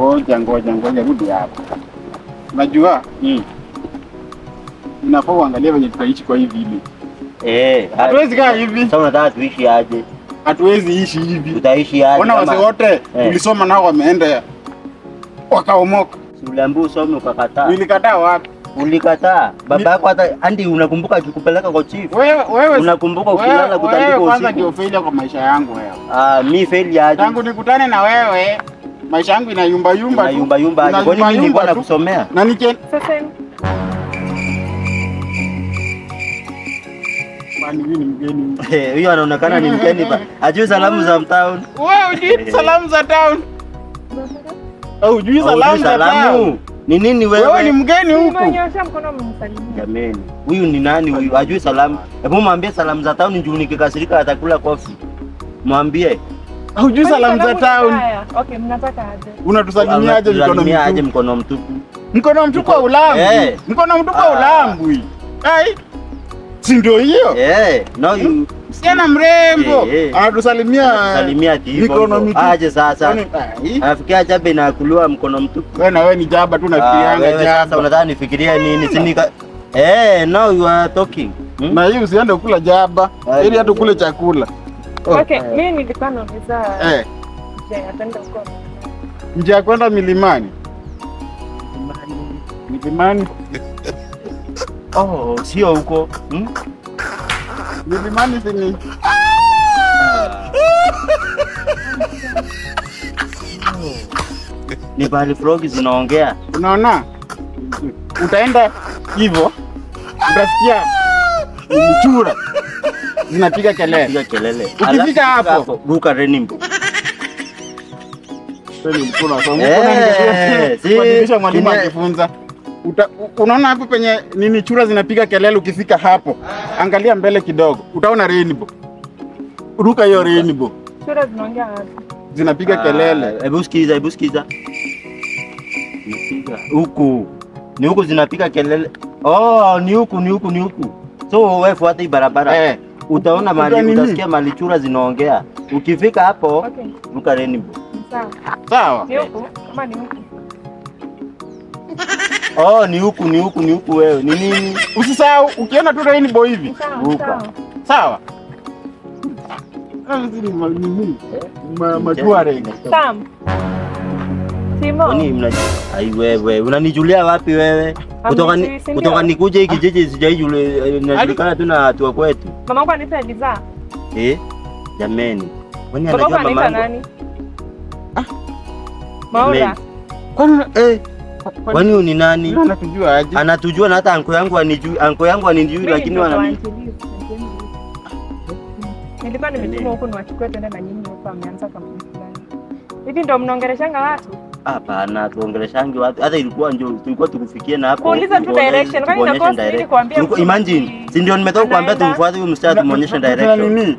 Ngoja rudi hapo. Unajua? Unafaa uangalie venye tutaishi kwa hivi hivi. Hatuwezi kaa hivi. Sasa unataka tuishi aje? Hatuwezi ishi hivi. Tutaishi aje? Ona wase wote tulisoma nao wameenda wakaomoka. Uliambiwa usome ukakataa. Nilikataa wapi? Ulikataa. Babako hata andi unakumbuka akikupeleka kwa chief. Wewe unakumbuka ukilala kutandika usiku. Kwanza ndio failure kwa maisha yangu wewe. Mimi failure aje? Tangu nikutane na wewe maisha yangu inayumba yumba tu. Inayumba aje? Kwani mimi nilikuwa nakusomea? Na nike Sasa mimi ni mgeni. Huyo anaonekana ni mgeni ba. Ajui salamu za town. Wewe hujui salamu za town? Au hujui salamu za town? Ni nini wewe? Wewe ni mgeni huko. Nimenyosha mkono msalimia. Jameni, huyu ni nani huyu? Ajui salamu. Hebu mwambie salamu za town njoo nikikasirika atakula kofi. Mwambie. Hujui salamu za town. Okay, mnataka aje? Unatusalimiaje mkono mtupu? Mkono mtupu wa ulambu. Mkono mtupu wa ulambu. Ai. Si ndio hiyo? No you msichana mrembo anatusalimia mikono mitupu. Aje sasa. Anafikia jabe na kulua mkono mtupu. Wewe na wewe ni jaba tu nafikirianga jaba. Sasa unataka nifikiria nini? Sinika now you are talking. Na hiyo usiende kula jaba ili hata kule chakula. Okay, mimi nilikuwa nauliza je, atenda huko. Nje ya kwenda milimani. Milimani. Sio huko. Milimani sini. Ni bali frog zinaongea. Unaona? Utaenda hivyo. Utasikia michura zinapiga kelele. Ukifika hapo, ruka renimbo. Kuandikisha mwalimu akifunza. Unaona hapo penye nini chura zinapiga kelele, ukifika hapo angalia mbele kidogo utaona rainbow. Ruka hiyo rainbow. Chura zinaongea wapi? Zinapiga kelele. Hebu sikiza. Huku. Ni huku zinapiga kelele. Ni huku. So wewe fuata hii barabara. Utaona mali, utasikia mali chura zinaongea. Ukifika hapo, ruka rainbow. Sawa. Ni huku kama ni huku. Ni huku wewe. Ni nini? Usisahau ukiona tu rainbow hivi. Ruka. Sawa. Majuare. Sam. Simo. Wewe unanijulia wapi wewe? Kutoka nikuje hiki kijiji sijajulikana tu na watu wa kwetu. Mama wangu anipa giza. Jameni. Kwani anajua mama nani? Maura. Kwani ni nani? Anatujua aje? Anatujua na hata anko yangu anijui lakini wanamjua. Nilikuwa nimetuma huko niwachukue twende na nyinyi huko ameanza kampuni fulani. Hivi ndio mnaongeleshanga watu? Hapana, tuongeleshangi watu. Hata ilikuwa ndio tulikuwa tukufikie na hapo. Kuuliza tu direction. Kwani nakosa ili kuambia. Imagine, si ndio nimetoka kuambia tumfuate huyu msichana tumuonyeshe direction.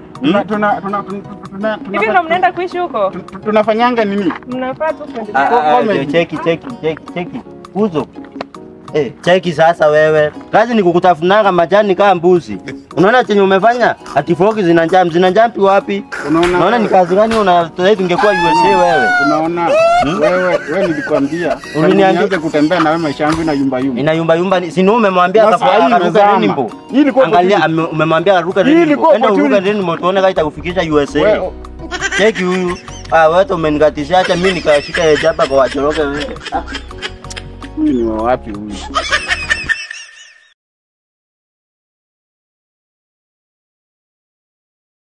Hivi ndio mnaenda kuishi huko? Tunafanyanga nini? Mnafaa tu kwenda. Cheki. Uzo. Cheki sasa wewe. Kazi ni kukutafunanga majani kama mbuzi. Unaona chenye umefanya? Ati frogi zinajampi wapi? Unaona ni kazi gani unataka tungekuwa USA wewe? Unaona? Wewe nilikwambia. Uliniambia kutembea na wewe maisha yangu ina yumba. Si ndio umemwambia akaruka rainbow. Angalia umemwambia ruka rainbow. Enda ruka rainbow tuone kama itakufikisha USA. Cheki huyu. Wewe umenikatisha acha mimi nikashika hejaba kwa wachoroke wewe. Huyu ni wapi huyu?